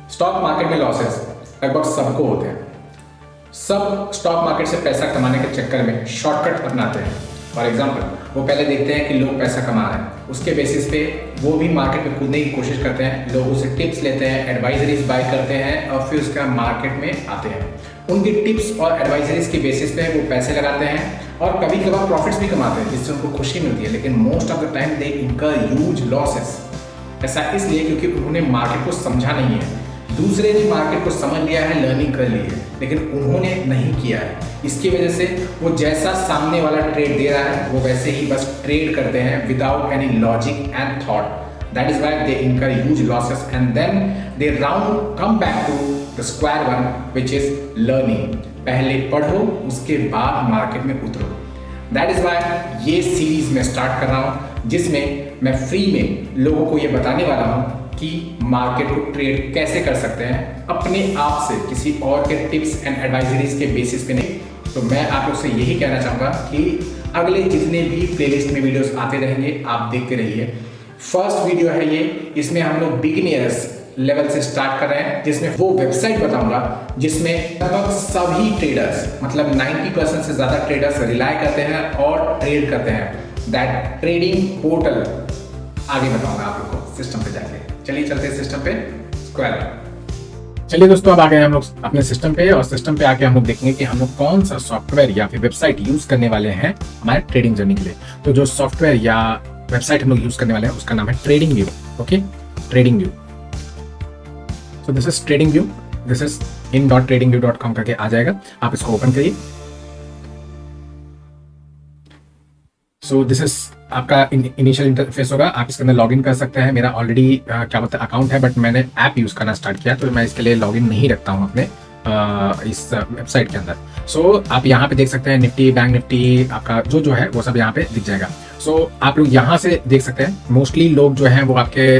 Stock market में losses लगभग सबको होते हैं। सब स्टॉक मार्केट से पैसा कमाने के चक्कर में शॉर्टकट अपनाते हैं। फॉर एग्जाम्पल, वो पहले देखते हैं कि लोग पैसा कमा रहे हैं, उसके बेसिस पे वो भी मार्केट में कूदने की कोशिश करते हैं, लोगों से टिप्स लेते हैं, एडवाइजरीज बाय करते हैं और फिर उसका मार्केट में आते हैं। उनकी टिप्स और एडवाइजरीज के बेसिस पे वो पैसे लगाते हैं और कभी कभार प्रॉफिट्स भी कमाते हैं जिससे उनको खुशी मिलती है, लेकिन most of the time they incur huge losses. ऐसा इसलिए क्योंकि उन्होंने मार्केट को समझा नहीं है। दूसरे ने मार्केट को समझ लिया है, लर्निंग कर ली है, लेकिन उन्होंने नहीं किया है। इसकी वजह से वो जैसा सामने वाला ट्रेड दे रहा है वो वैसे ही बस ट्रेड करते हैं without any logic and thought. That is why they incur huge losses and then they round come back to the square one which is learning. पहले पढ़ो, उसके बाद मार्केट में उतरो। दैट इज व्हाई ये सीरीज मैं स्टार्ट कर रहा हूँ जिसमें मैं फ्री में लोगों को ये बताने वाला हूँ कि मार्केट को ट्रेड कैसे कर सकते हैं अपने आप से, किसी और के टिप्स एंड एडवाइजरीज के बेसिस पे नहीं। तो मैं आप लोग से यही कहना चाहूँगा कि अगले जितने भी प्लेलिस्ट में वीडियोस आते रहेंगे आप देखते रहिए। फर्स्ट वीडियो है ये, इसमें हम लोग बिगिनर्स लेवल से स्टार्ट कर रहे हैं, जिसमें वो वेबसाइट बताऊंगा जिसमें लगभग सभी ट्रेडर्स मतलब 90% से ज़्यादा ट्रेडर्स रिलाय करते हैं और ट्रेड करते हैं। दैट ट्रेडिंग पोर्टल आगे बताऊंगा आप लोग को सिस्टम पे जाके। चलिए चलते हैं सिस्टम पे, स्क्वायर। चलिए दोस्तों, अब आ गए हम लोग अपने सिस्टम पे और सिस्टम पे आके हम लोग देखेंगे कि हम लोग कौन सा सॉफ्टवेयर या फिर वेबसाइट यूज करने वाले हैं हमारे ट्रेडिंग जर्नी के लिए। तो जो सॉफ्टवेयर या वेबसाइट हम लोग यूज करने वाले हैं उसका नाम है trading view. Okay, trading view. So this is trading view, this is in.tradingview.com करके आ जाएगा। आप इसको ओपन करिए। सो दिस इज आपका इनिशियल इंटरफेस होगा। आप इसके अंदर लॉगिन कर सकते हैं। मेरा ऑलरेडी क्या बोलते हैं अकाउंट है, बट मैंने ऐप यूज करना स्टार्ट किया तो मैं इसके लिए लॉगिन नहीं रखता हूँ अपने इस वेबसाइट के अंदर। सो आप यहाँ पे देख सकते हैं निफ्टी, बैंक निफ्टी, आपका जो है वो सब यहाँ पे दिख जाएगा। सो आप लोग यहाँ से देख सकते हैं मोस्टली लोग जो हैं वो आपके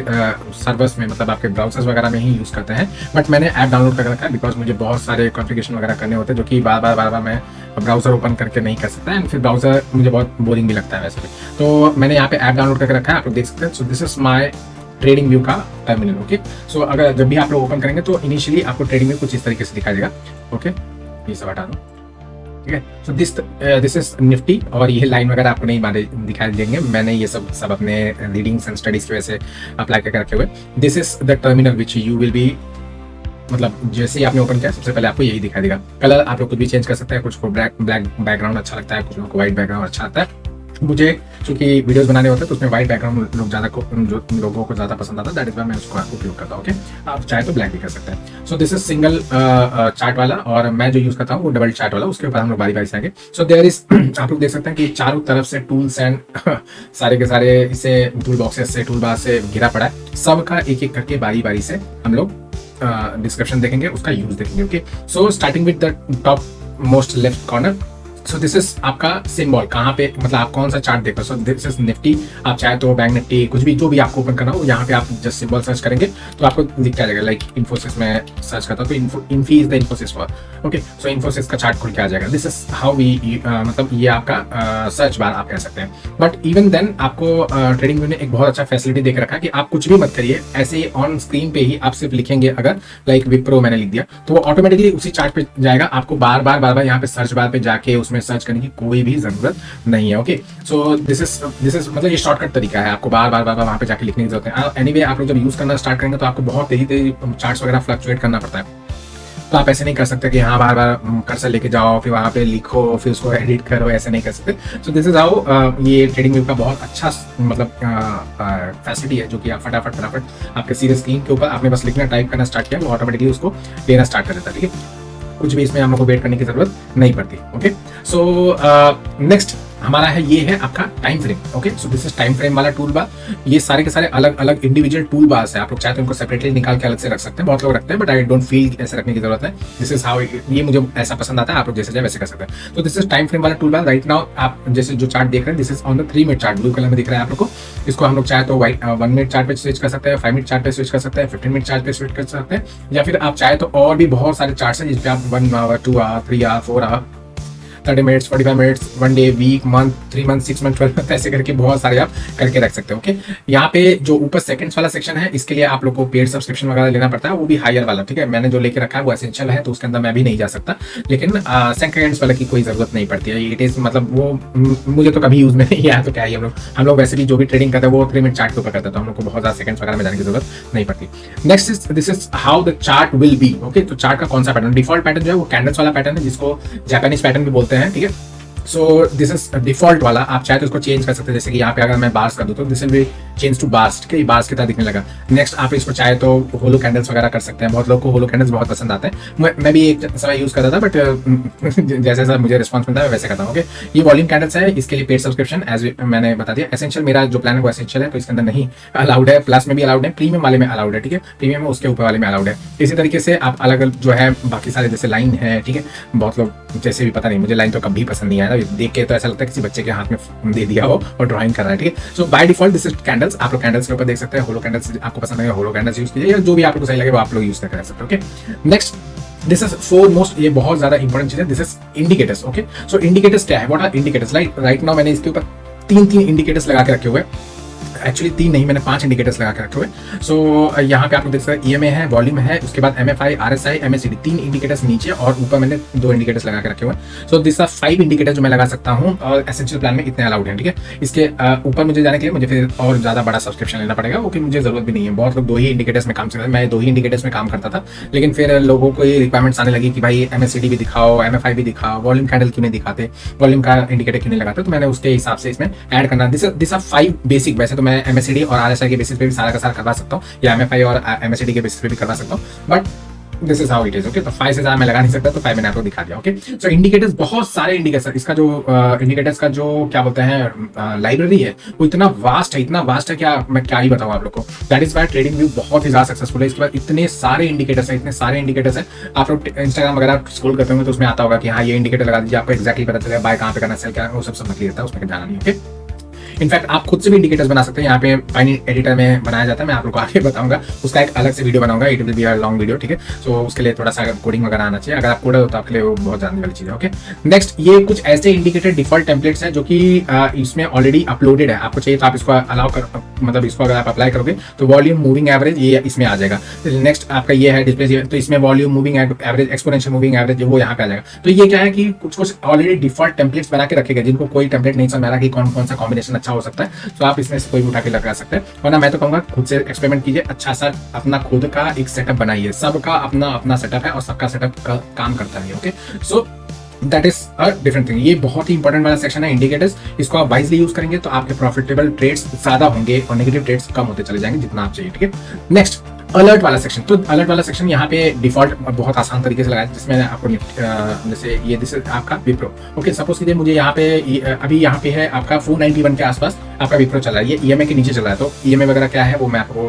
सर्वर्स में मतलब आपके ब्राउजर्स वगैरह में ही यूज़ करते हैं, बट मैंने ऐप डाउनलोड कर रखा है बिकॉज मुझे बहुत सारे कॉन्फ़िगरेशन वगैरह करने होते हैं जो कि बार बार मैं ब्राउजर ओपन करके नहीं कर सकता एंड फिर ब्राउजर मुझे बहुत बोरिंग भी लगता है वैसे भी। तो मैंने यहाँ पे ऐप डाउनलोड करके रखा है, आप लोग देख सकते हैं। So this is my trading view का टर्मिनल। ओके, सो अगर जब भी आप लोग ओपन करेंगे तो इनिशियली आपको ट्रेडिंग व्यू कुछ इस तरीके से दिखाई देगा। ओके, ये सब हटा दो, ठीक है। सो दिस इज निफ्टी और ये लाइन वगैरह आपको नहीं मारे दिखाई देंगे, मैंने ये सब अपने रीडिंग्स एंड स्टडीज की वजह से अप्लाई करके रखे हुए। This is the terminal which you will be, मतलब जैसे ही आपने ओपन किया सबसे पहले आपको यही दिखाई देगा। कलर आप लोग कुछ भी चेंज कर सकते हैं, कुछ को ब्लैक बैकग्राउंड अच्छा लगता है, कुछ लोगों को व्हाइट बैकग्राउंड अच्छा लगता है। मुझे चूंकि वीडियोस बनाने होते हैं तो उसमें व्हाइट बैकग्राउंड लोग ज़्यादा जो लोगों को ज़्यादा पसंद आता है, दैट इज वाई मैं उसको उपयोग करता हूँ। ओके, आप चाहे तो ब्लैक भी कर सकते हैं। So this is single chart वाला और मैं जो यूज़ करता हूँ वो डबल चार्ट वाला, उसके ऊपर हम लोग बारी बारी से आएंगे। सो देयर इज आप लोग देख सकते हैं कि चारों तरफ से टूल्स एंड सारे के सारे इसे टूल बॉक्सेस से टूल बार से घिरा पड़ा है। सबका एक एक करके बारी बारी से हम लोग डिस्क्रिप्शन देखेंगे, उसका यूज देखेंगे। Okay, so starting with the top most left corner. So this is आपका सिंबल, कहाँ पे मतलब आप कौन सा चार्ट देख रहे हो। सो दिस इज निफ्टी, आप चाहे तो बैंक निफ्टी कुछ भी जो भी आपको ओपन करना हो यहाँ पे आप जस्ट सिंबल सर्च करेंगे तो आपको दिखता जाएगा। लाइक इन्फोसिस में सर्च करता हूँ तो Infy is the Infosys for. Okay, so Infosys का चार्ट खुल के आ जाएगा। दिस इज हाउ वी मतलब ये आपका सर्च बार आप कह सकते हैं। बट इवन देन आपको ट्रेडिंग व्यू ने एक बहुत अच्छा फैसिलिटी देख रखा है कि आप कुछ भी मत करिए, ऐसे ही ऑन स्क्रीन पे ही आप सिर्फ लिखेंगे, अगर लाइक विप्रो मैंने लिख दिया तो वो ऑटोमेटिकली उसी चार्ट पे जाएगा। आपको बार बार यहाँ पे सर्च बार पे जाके उसमें सर्च करने की कोई भी जरूरत नहीं है। ओके, सो दिस इज मतलब ये शॉर्टकट तरीका है, आपको बार बार वहां पे जाके लिखने की जरूरत है। एनीवे आप लोग जब यूज करना स्टार्ट करेंगे तो आपको बहुत तेजी चार्ट्स वगैरह फ्लक्चुएट करना पड़ता है, तो आप ऐसे नहीं कर सकते कि हाँ बार कर्सर लेके जाओ फिर वहाँ पे लिखो फिर उसको एडिट करो, ऐसे नहीं कर सकते। सो दिस इज हाउ ये ट्रेडिंग व्यू का बहुत अच्छा मतलब फैसिलिटी है जो कि आप फटाफट आपके सीधे स्क्रीन के ऊपर आपने बस लिखना टाइप करना स्टार्ट किया वो ऑटोमेटिकली उसको लेना स्टार्ट कर देता है। ठीक है, कुछ भी इसमें हम लोग को वेट करने की जरूरत नहीं पड़ती। ओके, सो नेक्स्ट हमारा है ये है आपका time frame. Okay, so this is time frame वाला टूल बार। ये सारे के सारे अलग अलग इंडिविजुअल टूल बार्स है, आप लोग चाहे तो इनको सेपरेटली निकाल के अलग से रख सकते हैं, बहुत लोग रखते हैं बट आई डोंट फील ऐसे रखने की जरूरत है। दिस इज हाउ ये मुझे ऐसा पसंद आता है, आप लोग जैसे चाहे वैसे कर सकते हैं। तो दिस इज टाइम फ्रेम वाला टूल बार। राइट नाउ आप जैसे जो चार्ट देख रहे हैं this is on the 3 minute chart, blue colour में दिख रहा है आप लोग को। इसको हम लोग चाहे तो 1 मिनट चार्ट पे स्विच कर सकते हैं, 5 मिनट चार्ट पे स्विच कर सकते हैं, 15 मिनट चार्ट पे स्विच कर सकते हैं, या फिर आप चाहे तो और भी बहुत सारे चार्ट्स हैं जिसपे आप 1 hour, 2 hour, 3 hour, 4 hour 30 minutes, 45 minutes, 1 day, week, month, 3 month, 6 month, 12 month, ऐसे करके बहुत सारे आप करके रख सकते हो। ओके, यहाँ पे जो ऊपर सेकंड्स वाला सेक्शन है, इसके लिए आप लोग को पेड सब्सक्रिप्शन वगैरह लेना पड़ता है, वो भी हायर वाला। ठीक है, मैंने जो लेके रखा है वो एसेंशियल है, तो उसके अंदर मैं भी नहीं जा सकता, लेकिन सेकंड्स वाला की कोई जरूरत नहीं पड़ती है। इट इज मतलब वो मुझे तो कभी यूज में नहीं आया, तो क्या ही हम लोग वैसे भी जो भी ट्रेडिंग करते हैं वो 3 मिनट चार्ट के ऊपर करते हैं, तो हम लोग को बहुत ज्यादा सेकंड्स वगैरह में जाने की जरूरत नहीं पड़ती। Next is this is how the chart will be. Okay, तो चार्ट का कौन सा पैटर्न, डिफॉल्ट पैटर्न जो है वो कैंडल्स वाला पैटर्न है, जिसको जापानीज पैटर्न भी बोलते हैं। ठीक है, सो दिस इज डिफॉल्ट वाला। आप चाहे तो इसको चेंज कर सकते हैं, जैसे कि यहाँ पे अगर मैं बार्स कर दूं तो this will be change two bars. ठीक है, बार्स की तरह दिखने लगा। नेक्स्ट आप इसको चाहे तो होलो कैंडल्स वगैरह कर सकते हैं, बहुत लोग को होलो कैंडल्स बहुत पसंद आते हैं। मैं भी एक समय यूज करता था, बट जैसे जैसा मुझे रिस्पॉन्स मिलता है वैसे करता हूँ। ओके, ये वॉल्यूम कैंडल्स है, इसके लिए पेड सब्सक्रिप्शन एज मैंने बता दिया। एसेंशियल मेरा जो प्लान है वो एसेंशियल है, तो इसके अंदर नहीं अलाउड है, प्लस में भी अलाउड है, प्रीमियम वाले में अलाउड है। ठीक है, प्रीमियम में उसके ऊपर वाले में अलाउड है। इसी तरीके से आप अलग अलग जो है बाकी सारे, जैसे लाइन है, ठीक है, बहुत लोग जैसे भी, पता नहीं मुझे लाइन तो कभी पसंद नहीं आया, देख के तो ऐसा लगता है किसी बच्चे के हाथ में दे दिया हो और ड्राइंग कर रहा है। ठीक है, so by default this is candles. आप लोग कैंडल्स के ऊपर देख सकते हैं, होलो कैंडल्स आपको पसंद है, होलो कैंडल्स यूज कीजिए, या जो भी आपको सही लगे वो आप लोग यूज कर सकते हैं। Okay, next this is foremost, ये बहुत ज्यादा इंपॉर्टेंट चीज है, this is indicators. Okay, so indicators क्या है, what are indicators? Right now मैंने इसके ऊपर तीन इंडिकेटर्स लगा के रखे हुए हैं। एक्चुअली 3 नहीं, मैंने 5 इंडिकेटर्स लगा के रखे हुए। सो यहाँ पे आपको देख सकते हैं ईएमए है, वॉल्यूम है, उसके बाद एमएफआई, आरएसआई, एमएसीडी, 3 इंडिकेटर्स नीचे, और ऊपर मैंने 2 इंडिकेटर्स लगा के रखे हुए। सो दिस आर 5 इंडिकेटर्स जो मैं लगा सकता हूँ, और एसेंशियल प्लान में इतने अलाउड हैं। ठीक है, इसके ऊपर मुझे जाने के लिए मुझे फिर और ज्यादा बड़ा सब्सक्रिप्शन लेना पड़ेगा, वो कि मुझे जरूरत भी नहीं है। बहुत लोग 2 ही इंडिकेटर्स में काम करते हैं, मैं 2 ही इंडिकेटर्स में काम करता था, लेकिन फिर लोगों को ये रिक्वायरमेंट्स आने लगी कि भाई एमएससीडी भी दिखाओ, एमएफआई भी दिखाओ, वॉल्यूम कैंडल क्यों नहीं दिखाते, वॉल्यूम का इंडिकेटर क्यों नहीं लगाते, तो मैंने उसके हिसाब से इसमें ऐड करना। This are 5 basic. वैसे तो मैं एमएससीडी और आरएसआई के बेसिस पे भी सारा का सारा करवा सकता हूँ, या एमएफआई और एमएससीडी के बेसिस पे भी करवा सकता हूँ, but this is how it is. Okay, तो 5 से ज्यादा मैं लगा नहीं सकता, तो 5 मैंने आपको दिखा दिया। ओके, सो इंडिकेटर्स, बहुत सारे इंडिकेटर्स, इसका जो इंडिकेटर्स का जो क्या बोलते हैं लाइब्रेरी है, वो इतना वास्ट है, क्या मैं क्या ही बताऊँ आप लोग को। That is why trading view बहुत ही ज्यादा सक्सेसफुल है। इसके बाद इतने सारे इंडिकेटर्स हैं, आप लोग इंस्टाग्राम वगैरह स्क्रॉल करते होंगे तो उसमें आता होगा कि हाँ ये इंडिकेटर लगा दीजिए, आपको एक्जैक्टली पता चलेगा बाय कहाँ पे करना, सेल करना, वो सब नकली रहता है, उसमें जाना नहीं। ओके, इनफैक्ट आप खुद से भी इंडिकेटर्स बना सकते हैं, यहाँ पे पाइनी एडिटर में बनाया जाता है, मैं आप लोगों को आगे बताऊंगा, उसका एक अलग से वीडियो बनाऊंगा, it will be a long video. ठीक है, सो उसके लिए थोड़ा सा कोडिंग वगैरह आना चाहिए, अगर आप कोडर हो तो आपके लिए वो बहुत जानने वाली चीज है। ओके, नेक्स्ट ये कुछ ऐसे इंडिकेटर डिफॉल्ट टेम्पलेट्स हैं जो कि इसमें ऑलरेडी अपलोडेड है, आपको चाहिए तो आप इसको अलाउ कर, मतलब इसको अगर आप अप्लाई करोगे तो वॉल्यूम, मूविंग एवरेज ये इसमें आ जाएगा। नेक्स्ट आपका ये है डिस्प्ले, तो इसमें volume, moving average, exponential moving average वो यहाँ पे आ जाएगा। तो ये क्या है कि कुछ ऑलरेडी डिफॉल्ट टेम्पलेट्स बना के रखे गए, जिनको कोई टेम्पलेट नहीं समझ आ रहा कि कौन कौन सा कॉम्बिनेशन अच्छा हो सकता है, तो आप इसमें से कोई भी उठा के लगा सकते हैं। वरना मैं तो कहूंगा खुद से एक्सपेरिमेंट कीजिए, अच्छा सा अपना खुद का एक सेटअप बनाइए। सबका अपना अपना सेटअप है और सबका सेटअप का काम करता है। Okay, so that is a different thing. ये बहुत ही इंपॉर्टेंट वाला सेक्शन है इंडिकेटर्स, इसको आप वाइजली यूज करेंगे तो आपके प्रॉफिटेबल ट्रेड्स ज्यादा होंगे और नेगेटिव ट्रेड्स कम होते चले जाएंगे जितना आप चाहिए। ठीक है, नेक्स्ट अलर्ट वाला सेक्शन। तो अलर्ट वाला सेक्शन यहाँ पे डिफॉल्ट बहुत आसान तरीके से लगाया, जिसमें आपको जैसे ये दिस आपका विप्रो। ओके, सपोज कीजिए मुझे यहाँ पे अभी यहाँ पे है आपका 491 के आसपास आपका विप्रो चल रहा है, ये ईएमए के नीचे चल रहा है। तो ईएमए वगैरह क्या है वो मैं आपको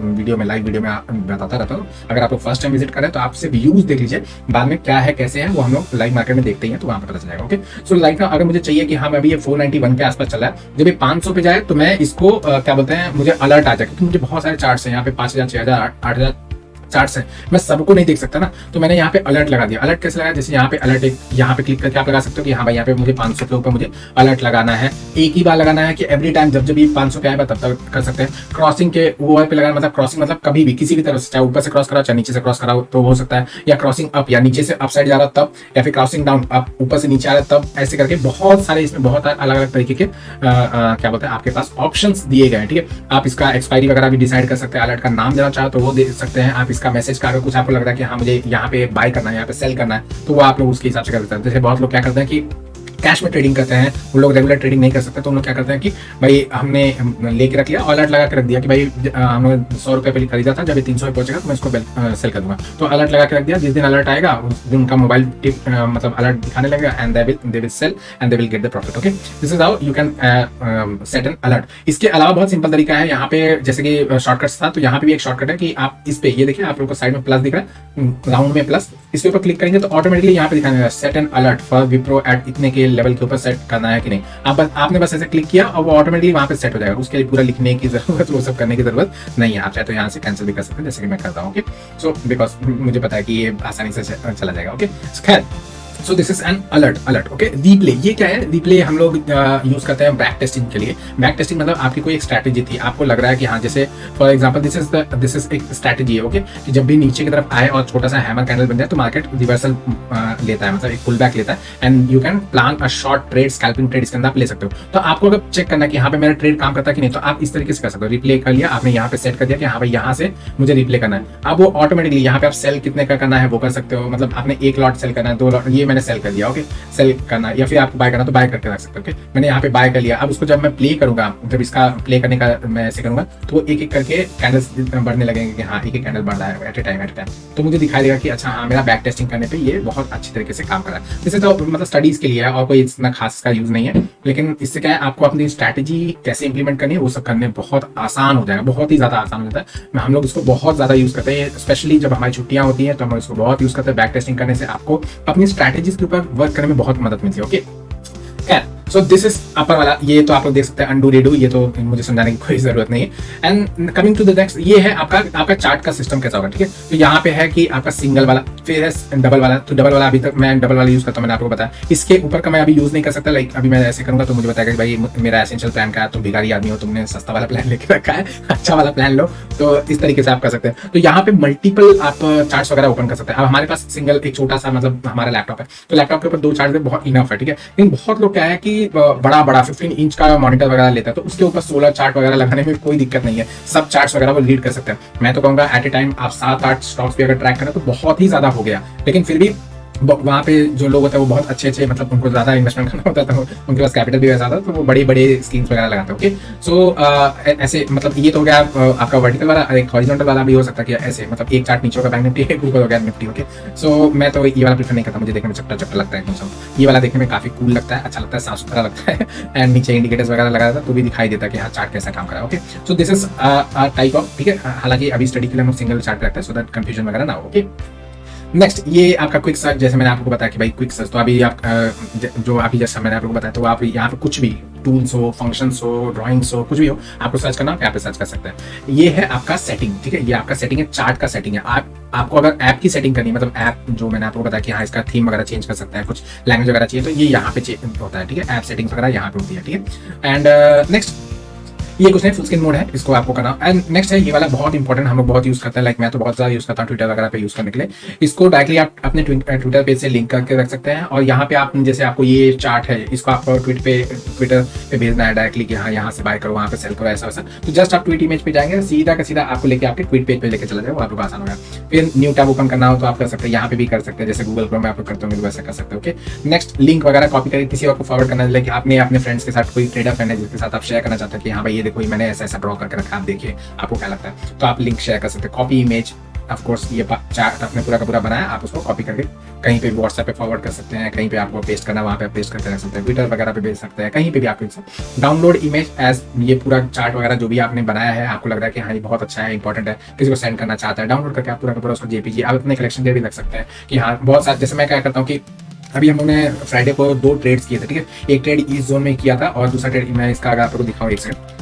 वीडियो में, लाइव वीडियो में बताता रहता हूँ। अगर आप फर्स्ट टाइम विजिट करें तो आप सिर्फ व्यूज देख लीजिए, बाद में क्या है कैसे है वो हम लोग लाइव मार्केट में देखते हैं, तो वहाँ पर पता चलेगा। ओके, सो लाइक अगर मुझे चाहिए कि हाँ अभी ये 491 के आसपास चला है, जब ये 500 पे जाए तो मैं इसको क्या बोलते हैं, मुझे अलर्ट आ जाए, क्योंकि मुझे बहुत सारे चार्ट्स हैं यहाँ पे, 5000, 6000, 8000 चार्ट्स है, मैं सबको नहीं देख सकता ना, तो मैंने यहाँ पे अलर्ट लगा दिया। अलर्ट कैसे लगाया, जैसे यहाँ पे अलर्ट, यहाँ पे क्लिक करके आप लगा सकते हो कि हाँ भाई यहाँ पे मुझे 500 के ऊपर मुझे अलर्ट लगाना है। एक ही बार लगाना है कि एवरी टाइम जब ये 500 पे आएगा तब तक कर सकते हैं। क्रॉसिंग के वो पे लगाना, मतलब क्रॉसिंग मतलब कभी भी किसी भी तरफ से, चाहे ऊपर से क्रॉस कराओ चाहे नीचे से क्रॉस कराओ तो हो सकता है, या क्रॉसिंग अप या नीचे से अप साइड जा रहा तब, या फिर क्रॉसिंग डाउन अप ऊपर से नीचे आ रहा तब, ऐसे करके बहुत सारे इसमें बहुत अलग अलग तरीके के क्या बोलते हैं आपके पास ऑप्शंस दिए गए हैं। ठीक है, आप इसका एक्सपायरी वगैरह भी डिसाइड कर सकते हैं, अलर्ट का नाम देना चाहो तो वो दे सकते हैं आप, इसका मैसेज का अगर कुछ आपको लग रहा है कि हाँ मुझे यहाँ पे बाय करना है, यहाँ पे सेल करना है, तो वो आप लोग उसके हिसाब से कर सकते हैं। जैसे बहुत लोग क्या करते हैं कि कैश में ट्रेडिंग करते हैं, उन लोग रेगुलर ट्रेडिंग नहीं कर सकते, तो उन लोग क्या करते हैं कि भाई हमने लेके रख लिया, अलर्ट लगा के रख दिया कि भाई हमने 100 रुपये पे खरीदा था, जब ये 300 पे पहुंचेगा तो मैं इसको सेल कर दूंगा, तो अलर्ट लगा के रख दिया। जिस दिन अलर्ट आएगा उस दिन उनका मोबाइल मतलब अलर्ट दिखाने लगेगा, and they will sell and they will get the profit. Okay, this is how you can set an alert. इसके अलावा बहुत सिंपल तरीका है, यहाँ पे जैसे कि शॉर्टकट्स था, तो यहाँ पे भी एक शॉर्टकट है कि आप इस पे, ये देखिए आप लोग को साइड में प्लस दिख रहा है, राउंड में प्लस, इसके ऊपर क्लिक करेंगे तो ऑटोमेटिकली यहाँ पे दिखाने set an alert for Wipro at इतने के लेवल के ऊपर सेट करना है कि नहीं। आपने बस ऐसे क्लिक किया और वो ऑटोमेटिकली वहां पे सेट हो जाएगा, उसके लिए पूरा लिखने की जरूरत, वो सब करने की जरूरत नहीं है। आप चाहे तो यहाँ से कैंसिल भी कर सकते हैं, जैसे कि मैं करता हूँ। ओके, सो बिकॉज मुझे पता है कि ये आसानी से चला जाएगा। ओके, खैर so this is an alert alert okay. Replay ये क्या है? रीप्ले हम लोग यूज करते हैं बैक टेस्टिंग के लिए। बैक टेस्टिंग मतलब आपकी कोई एक स्ट्रैटेजी थी, आपको लग रहा है कि हाँ, जैसे फॉर एग्जांपल दिस इज एक स्ट्रैटेजी है ओके, कि जब भी नीचे की तरफ आए और छोटा सा हैमर कैंडल बन जाए तो मार्केट रिवर्सल लेता है, मतलब एक पुल बैक लेता है, and you can plan a short trade, scalping trade इसके अंदर आप ले सकते हो। तो आपको अगर चेक करना है कि यहाँ पे मेरा ट्रेड काम करता है कि नहीं, तो आप इस तरीके से कर सकते हो। रिप्ले कर लिया आपने, यहाँ पे सेट कर दिया कि हाँ भाई यहाँ से मुझे रिप्ले करना है, अब वो ऑटोमेटिकली यहाँ पे आप सेल कितने का करना है वो कर सकते हो। मतलब आपने एक लॉट सेल करना है, 2 लॉट, ये मैंने सेल कर दिया ओके, सेल करना, या फिर आपको बाय करना तो बाय करके रख सकते हो ओके। मैंने यहाँ पे बाय कर लिया। अब उसको जब मैं प्ले करूंगा, जब इसका प्ले करने का मैं ऐसे करूंगा तो वो एक एक करके कैंडल्स बढ़ने लगेंगे कि हाँ एक एक कैंडल बढ़ रहा है एट ए टाइम तो मुझे दिखाई देगा कि अच्छा हाँ, मेरा बैक टेस्टिंग करने पे ये बहुत अच्छी तरीके से काम कर रहा है। जैसे तो मतलब स्टडीज के लिए है और कोई इतना खास का यूज नहीं है, लेकिन इससे क्या है, आपको अपनी स्ट्रैटेजी कैसे इंप्लीमेंट करनी है वो सब करने बहुत आसान हो जाएगा, बहुत ही ज्यादा आसान हो जाता है। हम लोग इसको बहुत ज्यादा यूज करते हैं, स्पेशली जब हमारी छुट्टियां होती हैं तो हम इसको बहुत यूज करते हैं। बैक टेस्टिंग करने से आपको अपनी स्ट्रैटेजीज के ऊपर वर्क करने में बहुत मदद मिलती है okay. So this is upper वाला, ये तो आप लोग देख सकते हैं अंडू रेडू, ये तो मुझे समझाने की कोई जरूरत नहीं है। And coming to the next, ये है आपका चार्ट का सिस्टम कैसा होगा, ठीक है। तो यहाँ पे है कि आपका सिंगल वाला, फिर है डबल वाला। तो डबल वाला अभी तक मैं डबल वाला यूज करता हूँ, मैंने आपको बताया। इसके ऊपर का मैं अभी यूज नहीं कर सकता, लाइक अभी मैं ऐसे करूंगा तो मुझे बताएगा कि भाई मेरा एसेंशियल प्लान का है, तुम भिखारी आदमी हो, तुमने सस्ता वाला प्लान लेके रखा है, अच्छा वाला प्लान लो। तो इस तरीके से आप कर सकते हैं। तो यहाँ पे मल्टीपल आप चार्ट्स वगैरह ओपन कर सकते हैं। अब हमारे पास सिंगल एक छोटा सा मतलब हमारा लैपटॉप है, तो लैपटॉप के ऊपर 2 चार्ट बहुत इनफ है, ठीक है। लेकिन बहुत लोग क्या है कि बड़ा 15 इंच का मॉनिटर वगैरह लेता है, तो उसके ऊपर 16 चार्ट वगैरह लगाने में कोई दिक्कत नहीं है, सब चार्ट्स वगैरह वो रीड कर सकते हैं। मैं तो कहूंगा एट ए टाइम आप 7-8 स्टॉक्स भी अगर ट्रैक करें तो बहुत ही ज्यादा हो गया, लेकिन फिर भी वहाँ पे जो लोग होते हैं वो बहुत अच्छे मतलब उनको ज्यादा इन्वेस्टमेंट करना होता है, तो उनके पास कैपिटल भी वैसा था, तो वो बड़े स्कीम्स वगैरह लगाते हैं ओके। सो ऐसे मतलब ये तो हो गया आपका वर्टिकल वाला। एक हॉरिजॉन्टल वाला भी हो सकता है कि ऐसे मतलब एक चार्ट नीचे होगा बैंक निफ्टी, एक ऊपर हो गया निफ्टी ओके। सो मैं तो ये वाला प्रीफर नहीं करता, मुझे देखने में चपटा लगता है, ये वाला देखने में काफी कूल लगता है, अच्छा लगता है, साफ सुथरा लगता है, एंड नीचे इंडिकेटर्स वगैरह लगा था तो भी दिखाई देता है कि हाँ चार्ट कैसा काम कर रहा है okay. So this is type of, ठीक है। हालांकि अभी स्टडी के लिए हम सिंगल चार्ट रखते हैं सो दैट कंफ्यूजन वगैरह ना हो ओके। नेक्स्ट ये आपका क्विक सर्च, जैसे मैंने आपको बताया कि भाई क्विक सर्च, तो अभी आप जो अभी जैसा मैंने आपको बताया, तो आप यहाँ पे कुछ भी टूल्स हो, फंक्शंस हो, ड्राइंग्स हो, कुछ भी हो, आपको सर्च करना, आप यहाँ पे सर्च कर सकते हैं। ये है आपका सेटिंग, ठीक है, ये आपका सेटिंग है, चार्ट का सेटिंग है। आपको अगर ऐप की सेटिंग करनी है, मतलब ऐप जो मैंने आपको बताया कि हाँ इसका थीम वगैरह चेंज कर सकते हैं, कुछ लैंग्वेज वगैरह चाहिए तो ये यहाँ पे होता है, ठीक है। ऐप सेटिंग्स वगैरह यहाँ पे होती है, ठीक है। एंड नेक्स्ट ये कुछ नहीं, फुल स्क्रीन मोड है, इसको आपको करना। एंड नेक्स्ट है ये वाला, बहुत इंपॉर्टेंट, हम लोग बहुत यूज करते हैं, लाइक मैं तो बहुत ज्यादा यूज करता हूँ ट्विटर वगैरह पे यूज करने के लिए। इसको डायरेक्टली आप अपने ट्विटर पेज से लिंक करके रख सकते हैं, और यहाँ पे आप जैसे आपको ये चार्ट है, इसको आप ट्विटर पे भेजना है डायरेक्टली कि हाँ यहाँ से बाय करो, वहाँ पे सेल करो, ऐसा वैसा। तो जस्ट आप ट्वीट इमेज पे जाएंगे, सीधा का सीधा आपको लेके आपके ट्वीट पेज पे लेके चला जाएगा, आपको आसान होगा। फिर न्यू टैब ओपन करना हो तो आप कर सकते हैं, यहाँ पे भी कर सकते हैं, जैसे गूगल क्रोम में आप करते होंगे वैसा कर सकते हैं ओके। नेक्स्ट लिंक वगैरह कॉपी करके किसी और को फॉरवर्ड करना, लाइक आपने अपने फ्रेंड्स के साथ कोई ट्रेडर फ्रेंड है जिसके साथ आप शेयर करना चाहते हैं कि हाँ भाई ये देखो मैंने ऐसा ड्रॉ करके रखा, आप देखिए आपको क्या लगता है, तो आप लिंक शेयर कर सकते हैं। कॉपी इमेज, ऑफ कोर्स ये चार्ट आपने पूरा का पूरा बनाया, आप उसको कॉपी करके कहीं पे भी व्हाट्सएप पे फॉरवर्ड कर सकते हैं, कहीं पे आपको पेस्ट करना वहाँ पे पेस्ट करके रख सकते हैं, ट्विटर वगैरह पे भेज सकते हैं, कहीं पे भी आप डाउनलोड इमेज एज, ये पूरा चार्ट वगैरह जो भी आपने बनाया है, आपको लग रहा है कि हाँ ये बहुत अच्छा है, इंपॉर्टेंट है, किसी को सेंड करना चाहता है, डाउनलोड करके आप पूरा का पूरा उसको जेपीजी आप अपने कलेक्शन पे भी रख सकते हैं कि हाँ बहुत सारे। जैसे मैं क्या करता हूँ कि अभी हम लोगों ने फ्राइडे को 2 ट्रेड्स किए थे, ठीक है। एक ट्रेड इस जोन में किया था और दूसरा ट्रेड मैं इसका अगर आपको दिखाऊँ, एक सेकंड,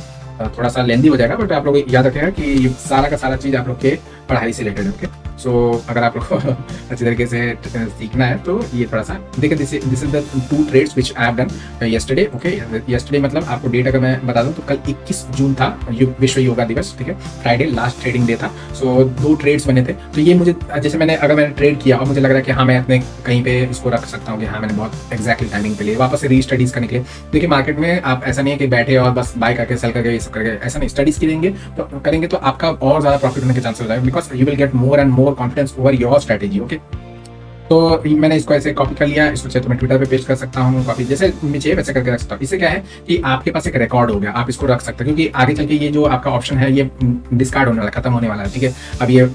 थोड़ा सा लेंदी हो जाएगा बट आप लोग याद रखिएगा कि सारा का सारा चीज आप लोग के पढ़ाई से रिलेटेड है ओके। सो अगर आप लोग को अच्छी तरीके से सीखना है तो ये थोड़ा सा देखिए, this is the 2 trades which I have done yesterday okay. Yesterday मतलब आपको डेट अगर मैं बता दूं तो कल 21 जून था, विश्व योगा दिवस, ठीक है। फ्राइडे लास्ट ट्रेडिंग डे था। सो 2 ट्रेड्स बने थे, तो ये मुझे जैसे अगर मैंने ट्रेड किया और मुझे लग रहा है कि हाँ मैं अपने कहीं पे इसको रख सकता हूँ कि हाँ मैंने बहुत एक्जैक्टली टाइमिंग पे लिए, वापस से रीस्टडीज करने के लिए। देखिए मार्केट में आप ऐसा नहीं है कि बैठे और बस बाय करके सेल करके ये सब करके, ऐसा नहीं, स्टडीज करेंगे तो आपका और ज्यादा प्रॉफिट होने के चांसेस हो जाएगा, because you will get more and more confidence over your strategy okay. तो मैंने इसको ऐसे कॉपी कर लिया, इसको चाहे तो मैं ट्विटर पे पेस्ट कर सकता हूँ, कॉपी जैसे मुझे वैसे करके रख सकता हूँ। इससे क्या है कि आपके पास एक रिकॉर्ड हो गया, आप इसको रख सकते हैं, क्योंकि आगे चल के ये जो आपका ऑप्शन है ये डिस्कार्ड होने वाला, खत्म होने वाला है, ठीक है। अब ये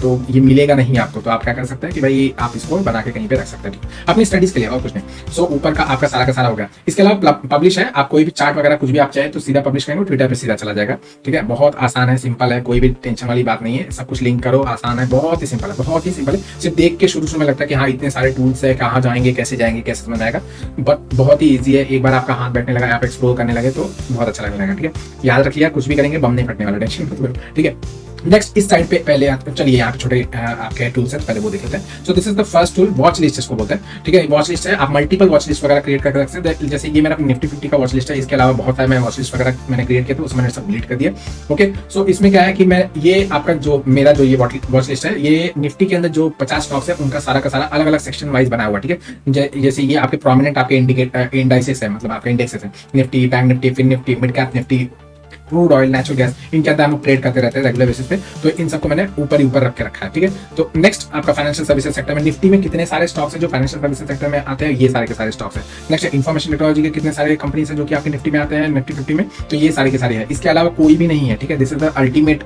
तो ये मिलेगा नहीं आपको, तो आप क्या कर सकते हैं कि भाई आप इसको बना के कहीं पे रख सकते हैं, ठीक है, अपनी स्टडीज के लिए और कुछ नहीं। सो ऊपर का आपका सारा का सारा हो गया। इसके अलावा पब्लिश है, आप कोई भी चार्ट वगैरह कुछ भी आप चाहे तो सीधा पब्लिश करेंगे, ट्विटर पे सीधा चला जाएगा, ठीक है। बहुत आसान है, सिंपल है, कोई भी टेंशन वाली बात नहीं है, सब कुछ लिंक करो, आसान है, बहुत ही सिंपल है, बहुत ही सिंपल है। सिर्फ देख के शुरू में लगता है कि हाँ इतने सारे से कहाँ जाएंगे, कैसे समझ आएगा, बट बहुत ही इजी है। एक बार आपका हाथ बैठने लगा, आप एक्सप्लोर करने लगे तो बहुत अच्छा लगने लगा, ठीक है। याद रखिए कुछ भी करेंगे बम नहीं फटने वाला, टेंशन मत लो, ठीक है। नेक्स्ट इस साइड पे पहले चलिए यहाँ पे छोटे आपके टूल्स हैं, पहले वो देख लेते हैं। So this is the first tool, watch list इसको बोलते हैं, ठीक है। वॉच लिस्ट है, आप मल्टीपल वॉच लिस्ट वगैरह क्रिएट करके रख सकते हैं। जैसे ये मेरा निफ्टी 50 का वॉच लिस्ट है, इसके अलावा बहुत सारे मैं वॉच लिस्ट वगैरह मैंने क्रिएट किया, तो उसमें मैंने सब डिलीट कर दिया। ओके, सो इसमें क्या है कि मैं ये आपका जो मेरा जो ये वॉच लिस्ट है, ये निफ्टी के अंदर जो 50 स्टॉक्स है उनका सारा का सारा अलग अलग सेक्शन वाइज बना हुआ, ठीक है। जैसे ये आपके प्रोमिनेंट आपके इंडाइसेस है, मतलब आपके इंडेक्सेस है, Nifty, bank Nifty, fin Nifty, mid cap Nifty, crude oil, natural gas, इनके अंदर हम लोग ट्रेड करते रहते हैं रेगुलर बेसिस पे, तो इन सबको मैंने ऊपर ही ऊपर रख के रखा है, ठीक है। तो नेक्स्ट आपका फाइनेंशियल सर्विसेज सेक्टर में निफ्टी में कितने सारे स्टॉक्स हैं जो फाइनेंशियल सर्विसेज सेक्टर में आते हैं, ये सारे के सारे स्टॉक्स हैं। नेक्स्ट इंफॉर्मेशन टेक्नोलॉजी के कितने सारे कंपनीज हैं जो कि आपके निफ्टी में आते हैं, निफ्टी 50 में, तो ये सारे के सारे हैं। इसके अलावा कोई भी नहीं है, ठीक है। This is the ultimate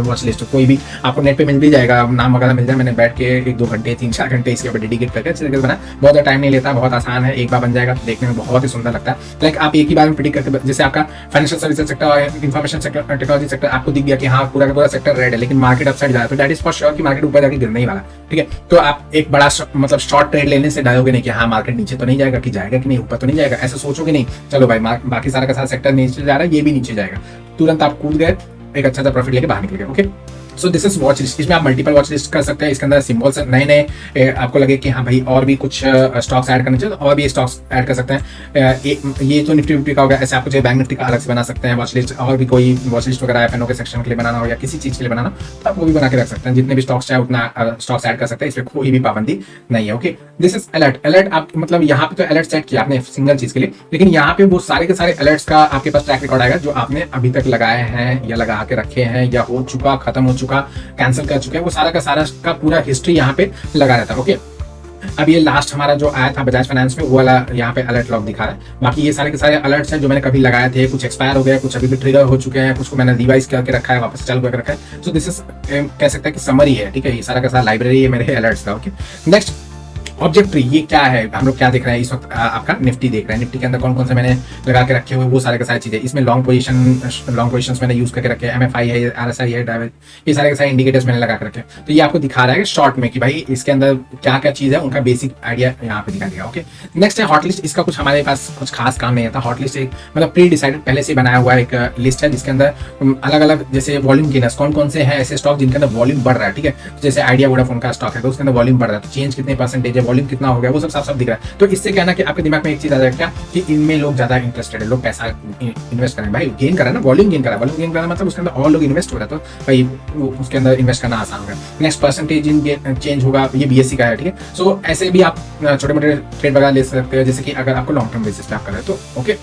watch list, कोई भी आपको नेट पे मिल भी जाएगा, नाम वगैरह मिल जाए। मैंने बैठ के 1-2 घंटे 3-4 घंटे इसके ऊपर डेडिकेट करके अच्छे तरीके से बना, बहुत ज़्यादा टाइम नहीं लेता, बहुत आसान है, एक बार बन जाएगा तो देखने में बहुत ही सुंदर लगता है। लाइक आप एक ही बार में प्रेडिक्ट करके, जैसे आपका फाइनेंशियल सर्विसेज सेक्टर और इंफॉर्मेशन सेक्टर टेक्नोलॉजी सेक्टर आपको दिख गया कि हाँ पूरा का पूरा सेक्टर रेड है, लेकिन मार्केट अपसाइड जा रहा है, तो दैट इज फॉर श्योर कि मार्केट ऊपर जाके गिरने ही वाला, ठीक है। तो आप एक बड़ा मतलब शॉर्ट ट्रेड लेने से डालोगे नहीं कि हाँ मार्केट नीचे तो नहीं जाएगा, कि जाएगा कि नहीं, ऊपर तो नहीं जाएगा, ऐसा सोचोगे नहीं। चलो भाई बाकी सारा का सारा सेक्टर नीचे जा रहा है, ये भी नीचे जाएगा, तुरंत आप कूद गए, एक अच्छा सा प्रॉफिट लेके बाहर निकल गए। Okay, so this is watch list. इसमें आप मल्टीपल वॉच लिस्ट कर सकते हैं। इसके अंदर सिंबल्स नए नए आपको लगे कि हाँ भाई और भी कुछ स्टॉक्स ऐड करने चाहिए, तो और भी स्टॉक्स ऐड कर सकते हैं। ये तो निफ्टी 50 का हो गया, ऐसे आपको जो बैंक निफ्टी का अलग से बना सकते हैं वॉच लिस्ट, और भी कोई वॉच लिस्ट वगैरह एफएनओ के सेक्शन के लिए बनाना हो या किसी चीज के लिए बनाना, तो आप वो भी बना के रख सकते हैं। जितने भी स्टॉक्स चाहे उतना स्टॉक्स ऐड कर सकते हैं, इसमें कोई भी पाबंदी नहीं है। Okay, this is alert. Alert आप मतलब यहाँ पे तो अलर्ट सेट किया आपने सिंगल चीज के लिए, लेकिन यहाँ पे वो सारे के सारे अलर्ट्स का आपके पास ट्रैक रिकॉर्ड आएगा जो आपने अभी तक लगाए हैं या लगा के रखे हैं, या हो चुका, खत्म हो चुका, कैंसिल कर चुके हैं, वो सारा का पूरा हिस्ट्री यहाँ पे लगा रहता है। ओके, अब ये लास्ट हमारा जो आया था बजाज फाइनेंस में, वो वाला यहाँ पे अलर्ट लॉग दिखा रहा है। बाकी ये सारे के सारे अलर्ट्स हैं जो मैंने कभी लगाए थे, कुछ एक्सपायर हो गए, कुछ अभी भी ट्रिगर हो चुके हैं, कुछ को मैंने रिवाइज करके रखा है, वापस चालू करके रखा है। सो दिस इज कह सकते हैं कि समरी है, ठीक है। ये सारा का सारा लाइब्रेरी है मेरे अलर्ट्स का। ओके, नेक्स्ट ऑब्जेक्ट ट्री, ये क्या है, हम लोग क्या देख रहे हैं इस वक्त, आपका निफ्टी देख रहे हैं। निफ्टी के अंदर कौन कौन से मैंने लगा के रखे हुए, वो सारे के सारी चीजें। इसमें लॉन्ग पोजीशंस मैंने यूज करके रखे हैं, एमएफआई है, आरएसआई है, डाइवेज, ये सारे के सारे इंडिकेटर्स मैंने लगा के रखे हैं। तो ये आपको दिखा रहा है शॉर्ट में कि भाई इसके अंदर क्या क्या चीज है, उनका बेसिक आइडिया यहाँ पे दिखा दिया। ओके, नेक्स्ट है हॉट लिस्ट। इसका कुछ हमारे पास कुछ खास काम नहीं था। हॉट लिस्ट एक मतलब प्री डिसाइडेड पहले से बनाया हुआ एक लिस्ट है, जिसके अंदर अलग अलग जैसे वॉल्यूम गेनर्स कौन कौन से हैं, ऐसे स्टॉक जिनके अंदर वॉल्यूम बढ़ रहा है, ठीक है। जैसे आइडिया वोडाफोन का स्टॉक है, तो उसके अंदर वॉल्यूम बढ़ रहा है, तो चेंज कितने परसेंटेज है, वॉल्यूम कितना हो गया, वो सब दिख रहा है। तो इससे क्या ना कि आपके दिमाग में एक चीज आ जाएगा कि इनमें लोग ज्यादा इंटरेस्टेड है, लोग पैसा इन्वेस्ट करें। भाई गेन करा ना, वॉल्यूम गेन करा, वॉल्यूम गेन करा मतलब उसके अंदर और लोग इन्वेस्ट हो रहा है, तो भाई उसके अंदर इन्वेस्ट करना आसान होगा। नेक्स्ट परसेंटेज इन चेंज होगा, ये बीएससी का है, ठीक है। सो ऐसे भी आप छोटे मोटे ट्रेड वगैरह ले सकते हो, जैसे कि अगर आपको लॉन्ग टर्म बेसिस पे आप कर रहे हो तो। ओके,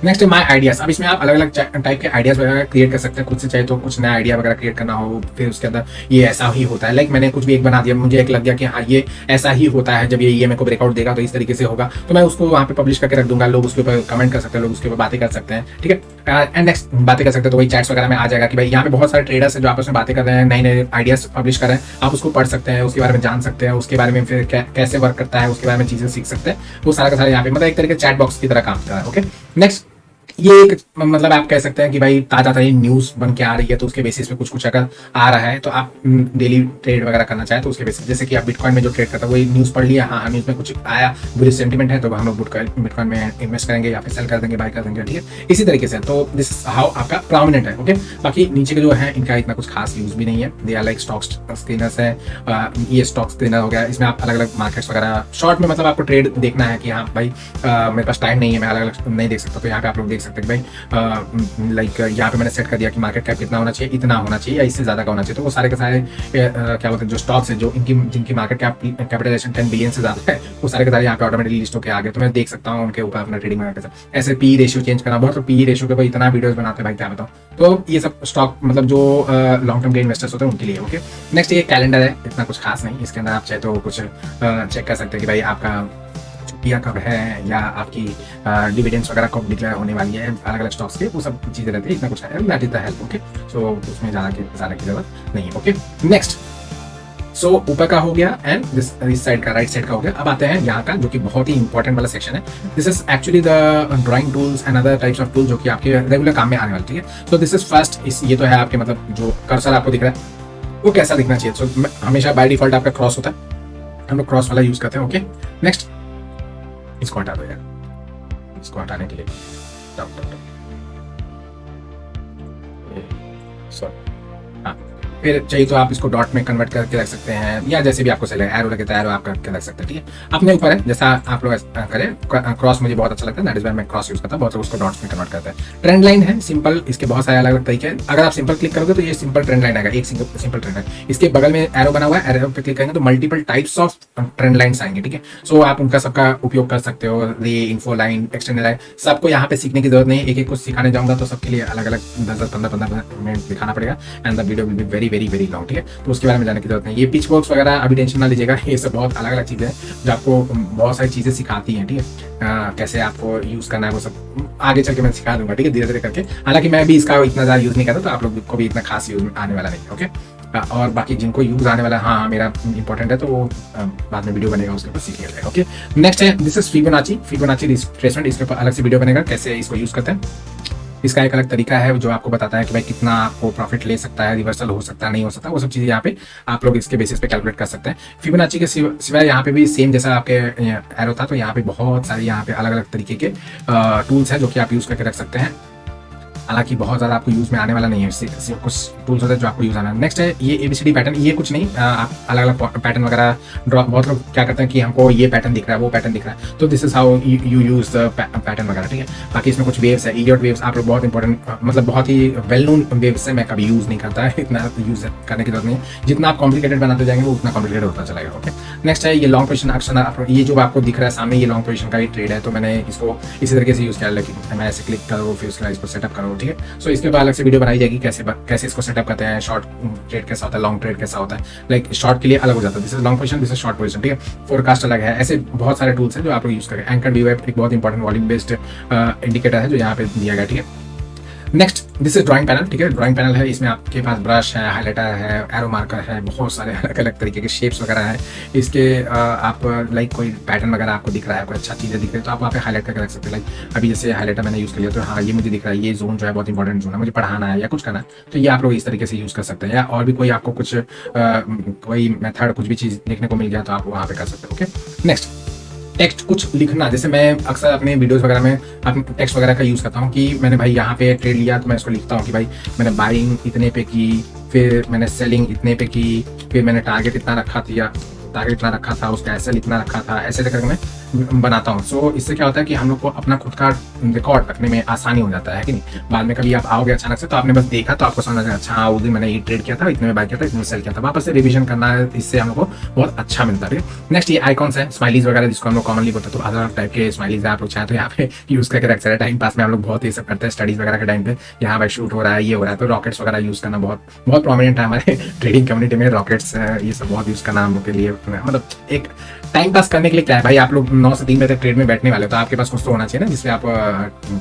नेक्स्ट है माई आइडियाज। अब इसमें आप अलग अलग टाइप के आइडियाज वगैरह क्रिएट कर सकते हैं खुद से, चाहे तो कुछ नया आइडिया वगैरह क्रिएट करना हो, फिर उसके अंदर ये ऐसा ही होता है। लाइक मैंने कुछ भी एक बना दिया, मुझे एक लग गया कि हाँ ये ऐसा ही होता है, जब ये ईएमए को ब्रेकआउट देगा तो इस तरीके से होगा, तो मैं उसको वहाँ पे पब्लिश करके रख दूंगा, लोग उसके ऊपर कमेंट कर सकते हैं, लोग उसके ऊपर बातें कर सकते हैं, ठीक है। एंड नेक्स्ट बातें कर सकते हैं तो वही चैट्स वगैरह में आ जाएगा कि भाई यहाँ पे बहुत सारे ट्रेडर्स हैं जो आपस में बातें कर रहे हैं, नए नए आइडियाज पब्लिश कर रहे हैं, आप उसको पढ़ सकते हैं, उसके बारे में जान सकते हैं, उसके बारे में फिर कैसे वर्क करता है, उसके बारे में चीजें सीख सकते हैं। वो सारा का सारा यहाँ पे मतलब एक तरीके चैट बॉक्स की तरह काम करता है। ओके, नेक्स्ट ये एक मतलब आप कह सकते हैं कि भाई ताजा ताजा न्यूज बन के आ रही है, तो उसके बेसिस पे कुछ कुछ अगर आ रहा है तो आप डेली ट्रेड वगैरह करना चाहे तो उसके बेसिस, जैसे कि आप बिटकॉइन में जो ट्रेड करता है वही न्यूज पढ़ लिया, हाँ न्यूज में कुछ आया, बुरी सेंटीमेंट है तो हम लोग बिटकॉइन में इन्वेस्ट करेंगे या फिर सेल कर देंगे, बाय कर देंगे, ठीक है। इसी तरीके से तो दिस हाउ आपका प्रोमिनेंट है। ओके, बाकी नीचे के जो है इनका इतना कुछ खास यूज भी नहीं है, they are like stock screeners है। ये स्टॉक स्क्रीनर हो गया, इसमें आप अलग अलग मार्केट्स वगैरह शॉर्ट में मतलब आपको ट्रेड देखना है कि हाँ भाई मेरे पास टाइम नहीं है, मैं अलग अलग नहीं देख सकता, तो यहाँ पे आप लोग देख सकते हैं कि भाई लाइक यहाँ पे मैंने सेट कर दिया कि मार्केट कैप कितना होना चाहिए, इतना होना चाहिए या इससे ज्यादा का होना चाहिए, तो वो सारे के सारे क्या बोलते हैं जो स्टॉक्स है जो जिनकी मार्केट कैपिटलाइजेशन 10 बिलियन से ज्यादा है, वो सारे के सारे यहाँ पे ऑटोमेटिकली लिस्ट होकर आ गए, तो मैं देख सकता हूँ उनके ऊपर अपना ट्रेडिंग वगैरह के साथ। ऐसे पी रेशियो चेंज करना बहुत, तो पी रेशियो के ऊपर इतना वीडियोस बनाते हैं भाई क्या बताऊँ। तो ये सब स्टॉक मतलब जो लॉन्ग टर्म के इन्वेस्टर्स होते हैं उनके लिए। ओके, नेक्स्ट ये कैलेंडर है, इतना कुछ खास नहीं, इसके अंदर आप चाहे तो कुछ चेक कर सकते हैं कि भाई आपका छुट्टियाँ कब है या आपकी डिविडेंड्स वगैरह कब डिक्लेयर होने वाली है अलग अलग स्टॉक्स के, वो सब चीज़ें रहती है, इतना कुछ है, that is the help. Okay, so उसमें ज़्यादा की जरूरत नहीं है। ओके, नेक्स्ट सो ऊपर का हो गया एंड इस साइड का राइट साइड का हो गया। अब आते हैं यहाँ का जो कि बहुत ही इंपॉर्टेंट वाला सेक्शन है। This is actually the drawing tools and other types of tool जो कि आपके रेगुलर काम में आने वाले, ठीक है। सो दिस इज फर्स्ट, ये तो है आपके मतलब जो कर्सर आपको दिख रहा है वो कैसा दिखना चाहिए। सो हमेशा बाय डिफॉल्ट आपका क्रॉस होता है, हम लोग क्रॉस वाला यूज करते हैं। ओके, नेक्स्ट इसको हटा दो यार, इसको हटाने के लिए सॉरी, हाँ फिर चाहिए तो आप इसको डॉट में कन्वर्ट करके रख सकते हैं, या जैसे भी आपको सही लगे, एरो लगे तो एरो आप करके रख सकते हैं, ठीक है। अपने ऊपर है जैसा आप लोग करें। क्रॉस मुझे बहुत अच्छा लगता है, दैट इज व्हाई मैं क्रॉस यूज करता हूँ। बहुत लोग उसको डॉट्स में कन्वर्ट करते हैं। ट्रेंड लाइन है सिंपल, इसके बहुत सारे अलग अलग तरीके हैं। अगर आप सिंपल क्लिक करोगे तो ये सिंपल ट्रेंड लाइन आएगा, एक सिंपल ट्रेंड लाइन। इसके बगल में एरो बना हुआ है, एरो पे क्लिक करेंगे तो multiple types of trend lines आएंगे, ठीक है। सो आप उनका सबका उपयोग कर सकते हो। रे, इन्फो लाइन, एक्सटेंडेड लाइन, सबको यहाँ पे सीखने की जरूरत नहीं है। एक एक को सिखाने जाऊंगा तो सबके लिए अलग अलग 10-10, 15-15 मिनट दिखाना पड़ेगा, and the video will be very very very long, ठीक है। तो उसके बारे में जाने की जरूरत नहीं। ये पिच बॉक्स वगैरह अभी टेंशन ना लीजिएगा, ये सब बहुत अलग अलग चीजें हैं जो आपको बहुत सारी चीजें सिखाती हैं, ठीक है। कैसे आपको यूज करना है वो सब आगे चल के मैं सिखा दूंगा, ठीक है, धीरे धीरे करके। हालांकि मैं भी इसका इतना ज्यादा यूज नहीं करता, तो आप लोग को भी इतना खास यूज आने वाला नहीं है, ओके। और बाकी जिनको यूज आने वाला है, हाँ मेरा इंपॉर्टेंट है, तो वो बाद में वीडियो बनेगा उसके ऊपर सीख लिया जाएगा, ओके। नेक्स्ट है दिस इज फिबोनाची रिट्रेसमेंट। इसके ऊपर अलग से वीडियो बनेगा कैसे इसको यूज करते हैं। इसका एक अलग तरीका है जो आपको बताता है कि भाई कितना आपको प्रॉफिट ले सकता है, रिवर्सल हो सकता है, नहीं हो सकता, वो सब चीज़ें यहाँ पे आप लोग इसके बेसिस पे कैलकुलेट कर सकते हैं। फिबोनाची के सिवाय यहाँ पे भी सेम जैसा आपके एरो था, तो यहाँ पे बहुत सारे यहाँ पे अलग अलग तरीके के टूल्स हैं जो कि आप यूज़ करके रख सकते हैं। हालांकि बहुत ज़्यादा आपको यूज़ में आने वाला नहीं है, इससे कुछ टूल्स होते हैं जो आपको यूज़ आना है। नेक्स्ट है ये ABCD पैटर्न। ये कुछ नहीं, आप अलग अलग पैटर्न वगैरह ड्रॉ, बहुत लोग क्या करते हैं कि हमको ये पैटर्न दिख रहा है, वो पैटर्न दिख रहा है, तो this is how you use the pattern वगैरह, ठीक है। बाकी इसमें कुछ वेव्स है, इलियट वेव्स, आप लोग बहुत इंपॉर्टेंट, मतलब बहुत ही वेल नोन वेव्स है, मैं कभी यूज़ नहीं करता है, इतना यूज़ करने की जरूरत नहीं है। जितना आप कॉम्प्लिकेटेड बनाते जाएंगे वो उतना कॉम्प्लिकेटेड होता चलेगा, ओके। नेक्स्ट है ये लॉन्ग पोजीशन एक्शन। ये जो आपको दिख रहा है सामने, ये लॉन्ग पोजीशन का ही ट्रेड है, तो मैंने इसको इसी तरीके से यूज़ किया, लेकिन मैं ऐसे क्लिक करो फिर उसके बाद इसको सेटअप करो, ठीक है। सो इसके अलग से वीडियो बनाई जाएगी कैसे इसको सेटअप करते हैं, शॉर्ट ट्रेड कैसा होता है, लॉन्ग ट्रेड कैसा होता है। लाइक शॉर्ट के लिए अलग हो जाता है, this is long position, this is short position, ठीक है। फोरकास्ट अलग है, ऐसे बहुत सारे टूल्स हैं जो आप लोग यूज करें। एंकर वी वेब एक बहुत इंपॉर्टेंट वॉल्यूम बेस्ड इंडिकेटर है जो यहाँ पे दिया गया, ठीक है। Next this is drawing panel, ठीक है। ड्राइंग पैनल है, इसमें आपके पास ब्रश है, हाईलाइटर है, एरो मार्कर है, बहुत सारे अलग अलग तरीके के शेप्स वगैरह है। इसके आप लाइक कोई पैटर्न वगैरह आपको दिख रहा है, कोई अच्छा चीज़ें दिख रही है तो आप वहाँ पे हाईलाइट करके रख सकते हैं। लाइक अभी जैसे हाईलाइटर मैंने यूज़ कर लिया तो हाँ ये मुझे दिख रहा है, ये जोन जो है बहुत इंपॉर्टेंट जोन है, मुझे पढ़ाना है या कुछ करना है, तो ये आप लोग इस तरीके से यूज़ कर सकते हैं। या और भी कोई आपको कुछ कोई मेथड कुछ भी चीज़ देखने को मिल गया तो आप वहाँ पे कर सकते हैं, ओके। नेक्स्ट टेक्स्ट कुछ लिखना, जैसे मैं अक्सर अपने वीडियोस वगैरह में अपने टेक्स्ट वगैरह का यूज़ करता हूँ कि मैंने भाई यहाँ पे ट्रेड लिया तो मैं इसको लिखता हूँ कि भाई मैंने बाइंग इतने पे की, फिर मैंने सेलिंग इतने पे की, फिर मैंने टारगेट इतना रखा था, उसका एसएल इतना रखा था, ऐसे करके मैं बनाता हूँ। सो इससे क्या होता है कि हम लोग को अपना खुद का रिकॉर्ड रखने में आसानी हो जाता है कि नहीं। बाद में कभी आप आओगे अचानक से तो आपने बस देखा तो आपको समझ आ जाएगा, अच्छा हाँ उस दिन मैंने ये ट्रेड किया था, इतने में बाय किया था, इतने में सेल किया था, वापस से रिवीजन करना है, इससे हम लोग को बहुत अच्छा मिलता है। नेक्स्ट ये आइकॉन्स है, स्माइलीज वगैरह जिसको हम लोग कॉमनली बोलते हैं, तो अलग टाइप के स्माइलीज आप लोग चाहे तो यहाँ पे यूज़ करके रख सकते हैं। टाइम पास में हम लोग बहुत ये सब करते हैं, स्टडीज वगैरह के टाइम पे यहाँ भाई शूट हो रहा है, ये हो रहा है, तो रॉकेट्स वगैरह यूज़ करना बहुत बहुत प्रोमिनेंट है हमारे ट्रेडिंग कम्युनिटी में। रॉकेट्स ये सब बहुत यूज़ करना हम लोग के लिए, मतलब एक टाइम पास करने के लिए क्या है भाई, आप लोग 9 से 3 बजे तक ट्रेड में बैठने वाले हो तो आपके पास कुछ तो होना चाहिए ना जिससे आप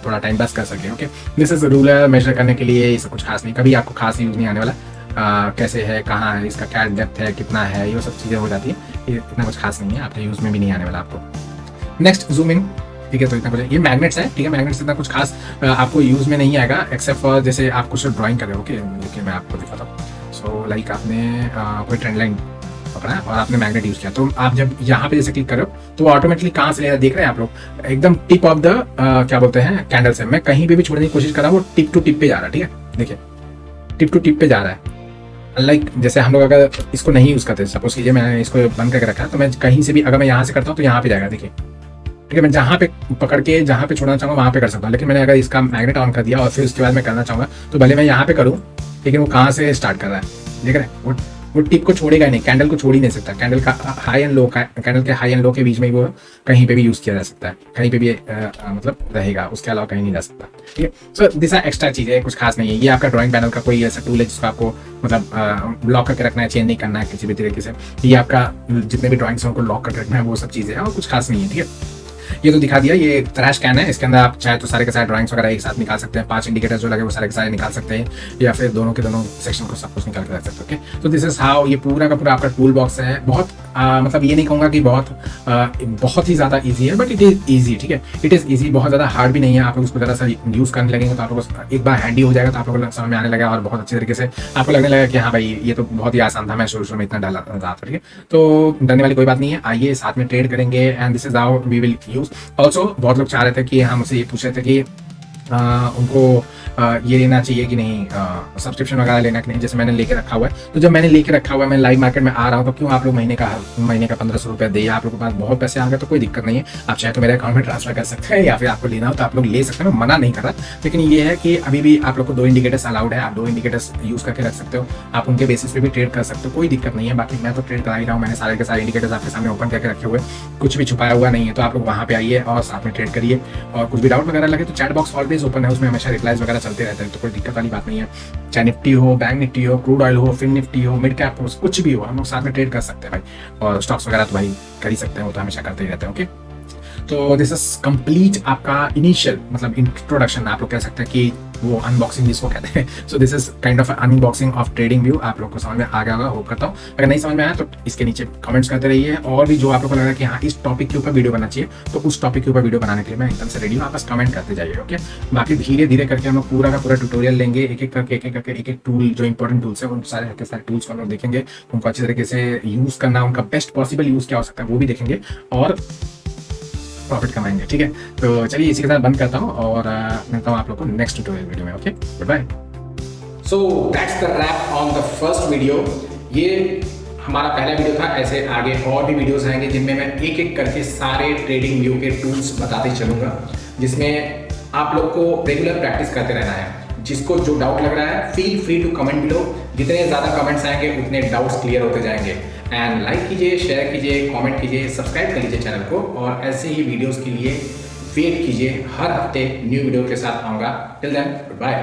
थोड़ा टाइम पास कर सके, okay. This is ruler measure करने के लिए, ये सब कुछ खास नहीं, कभी आपको खास यूज नहीं आने वाला। कैसे है, कहाँ है, इसका क्या डेप्थ है, कितना है, ये सब चीज़ें हो जाती है, ये इतना कुछ खास नहीं है, आपके यूज में भी नहीं आने वाला आपको। नेक्स्ट जूम इन, ठीक है, तो इतना कुछ ये मैग्नेट्स है, ठीक है। मैग्नेट्स इतना कुछ खास आपको यूज में नहीं आएगा एक्सेप्ट फॉर जैसे आप कुछ ड्राइंग कर रहे हो, ओके मैं आपको दिखाता हूँ। सो लाइक आपने कोई ट्रेंड लाइन पकड़ा और आपने मैग्नेट यूज किया, तो आप जब यहाँ पे जैसे क्लिक करो तो ऑटोमेटिकली कहाँ से ले देख रहे हैं आप लोग, एकदम टिप ऑफ द क्या बोलते हैं कैंडल से। मैं कहीं पे भी छोड़ने की कोशिश कर रहा हूँ, वो टिप टू टिप पे जा रहा है, ठीक है, देखिए टिप टू टिप पे जा रहा है। लाइक जैसे हम लोग अगर इसको नहीं यूज करते, सपोज कीजिए मैंने इसको बंद करके रखा है, तो मैं कहीं से भी अगर मैं यहाँ से करता हूँ तो यहाँ पे जाएगा, देखिए, ठीक है। मैं जहाँ पे पकड़ के जहाँ पे छोड़ना चाहूँगा वहाँ पे कर सकता हूँ, लेकिन मैंने अगर इसका मैग्नेट ऑन कर दिया और फिर उसके बाद मैं करना चाहूँगा तो भले मैं यहाँ पे करूँ, लेकिन वो कहाँ से स्टार्ट कर रहा है, देख रहे हैं, वो टिप को छोड़ेगा नहीं, कैंडल को छोड़ ही नहीं सकता। कैंडल का हाई एंड लो, कैंडल के हाई एंड लो के बीच में वो कहीं पे भी यूज किया जा सकता है, कहीं पे भी मतलब रहेगा, उसके अलावा कहीं नहीं जा सकता, ठीक है। सो दिस आर एक्स्ट्रा चीज़ें, कुछ खास नहीं है। ये आपका ड्राइंग पैनल का कोई ऐसा टूल है जिसको आपको मतलब लॉक करके रखना है, चेंज नहीं करना है किसी भी तरीके से। ये आपका जितने भी ड्राइंग्स हैं उनको लॉक करके रखना है, वो सब चीज़ें हैं और कुछ खास नहीं है, ठीक है। ये तो दिखा दिया, ये ट्रैश स्कैन है, इसके अंदर आप चाहे तो सारे के सारे ड्राइंग्स वगैरह एक साथ निकाल सकते हैं, 5 इंडिकेटर जो लगे वो सारे के सारे निकाल सकते हैं, या फिर दोनों के दोनों सेक्शन को सब कुछ निकाल के रख सकते हैं, ओके। तो दिस इज हाउ ये पूरा का पूरा आपका टूल बॉक्स है। बहुत मतलब ये नहीं कहूँगा कि बहुत ही ज़्यादा ईजी है, बट इट इज़ ईजी, ठीक है, इट इज़ ईजी, बहुत ज़्यादा हार्ड भी नहीं है। आप लोग उसको ज़रा सा यूज़ करने लगेंगे तो आप लोग एक बार हैंडी हो जाएगा तो आप लोगों को समझ में आने लगा और बहुत अच्छे तरीके से आपको लगने लगा कि हाँ भाई ये तो बहुत ही आसान था, मैं शुरू में इतना डाला था, ठीक है। तो डरने वाली कोई बात नहीं है, आइए साथ में ट्रेड करेंगे, and this is how we will use. Also बहुत लोग चाह रहे थे कि हमसे ये पूछ रहे थे कि उनको ये लेना चाहिए कि नहीं, सब्सक्रिप्शन वगैरह लेना कि नहीं, जैसे मैंने लेके रखा हुआ है। तो जब मैंने लेके रखा हुआ है, मैं लाइव मार्केट में आ रहा हूँ, तो क्यों आप लोग महीने का 1500 रुपया दे, आप लोग के पास बहुत पैसे आ गए तो कोई दिक्कत नहीं है, आप चाहे तो मेरे अकाउंट में ट्रांसफर कर सकते हैं, या फिर आपको लेना हो तो आप लोग ले सकते हैं, मैं मना नहीं कर रहा। लेकिन ये है कि अभी भी आप लोग को 2 इंडिकेटर्स अलाउड है, आप 2 इंडिकेटर्स यूज करके रख सकते हो, आप उनके बेसिस पे भी ट्रेड कर सकते हो, कोई दिक्कत नहीं है। बाकी मैं तो ट्रेड करा ही रहा हूँ, मैंने सारे के सारे इंडिकेटर्स आपके सामने ओपन करके रखे हुए, कुछ भी छुपाया हुआ नहीं है। तो आप लोग वहाँ पे आइए और साथ में ट्रेड करिए, और कुछ भी डाउट वगैरह लगे तो चैट बॉक्स ऑलवेज ओपन है, उसमें हमेशा रिप्लाईज वगैरह चलते रहते हैं, तो कोई दिक्कत वाली बात नहीं है। चाहे निफ्टी हो, बैंक निफ्टी हो, क्रूड ऑयल हो, फिन निफ्टी हो, मिड कैप हो, कुछ भी हो, हम लोग साथ में ट्रेड कर सकते हैं भाई। और स्टॉक्स वगैरह तो भाई कर ही सकते हैं, वो तो हमेशा करते ही रहते हैं। ओके, तो दिस इज कंप्लीट आपका इनिशियल मतलब इंट्रोडक्शन, आप लोग कह सकते हैं कि वो अनबॉक्सिंग जिसको कहते हैं। So this is kind of unboxing of trading view. आप लोग को समझ में आ गया होगा, होप करता हूँ। अगर नहीं समझ में आया तो इसके नीचे कमेंट्स करते रहिए, और भी जो आप लोग को लग रहा है कि हाँ इस टॉपिक के ऊपर वीडियो बनना चाहिए, तो उस टॉपिक के ऊपर वीडियो बनाने के लिए मैं एकदम से रेडी हूँ, आप बस कमेंट करते जाइए। ओके, बाकी धीरे धीरे करके हम लोग पूरा का पूरा ट्यूटोरियल लेंगे, एक एक करके एक एक टूल जो इंपॉर्टेंट टूल्स है, उन सारे के सारे टूल्स को हम लोग देखेंगे, उनको अच्छी तरीके से यूज करना, उनका बेस्ट पॉसिबल यूज क्या हो सकता है वो भी देखेंगे, और प्रॉफिट कमाएंगे। ठीक है, तो चलिए इसी के साथ बंद करता हूँ, और मिलता हूँ आप लोग को नेक्स्ट ट्यूटोरियल वीडियो में। Okay, goodbye. So that's the wrap on the first video. ये हमारा पहला वीडियो था, ऐसे आगे और भी वीडियोस आएंगे जिनमें मैं एक एक करके सारे ट्रेडिंग व्यू के टूल्स बताते चलूंगा, जिसमें आप लोग को रेगुलर प्रैक्टिस करते रहना है। जिसको जो डाउट लग रहा है, feel free to comment below, जितने ज़्यादा कमेंट्स आएंगे उतने डाउट्स क्लियर होते जाएंगे। एंड लाइक कीजिए, शेयर कीजिए, कमेंट कीजिए, सब्सक्राइब कर लीजिए चैनल को, और ऐसे ही वीडियोस के लिए वेट कीजिए, हर हफ्ते न्यू वीडियो के साथ आऊँगा। Till then, good bye.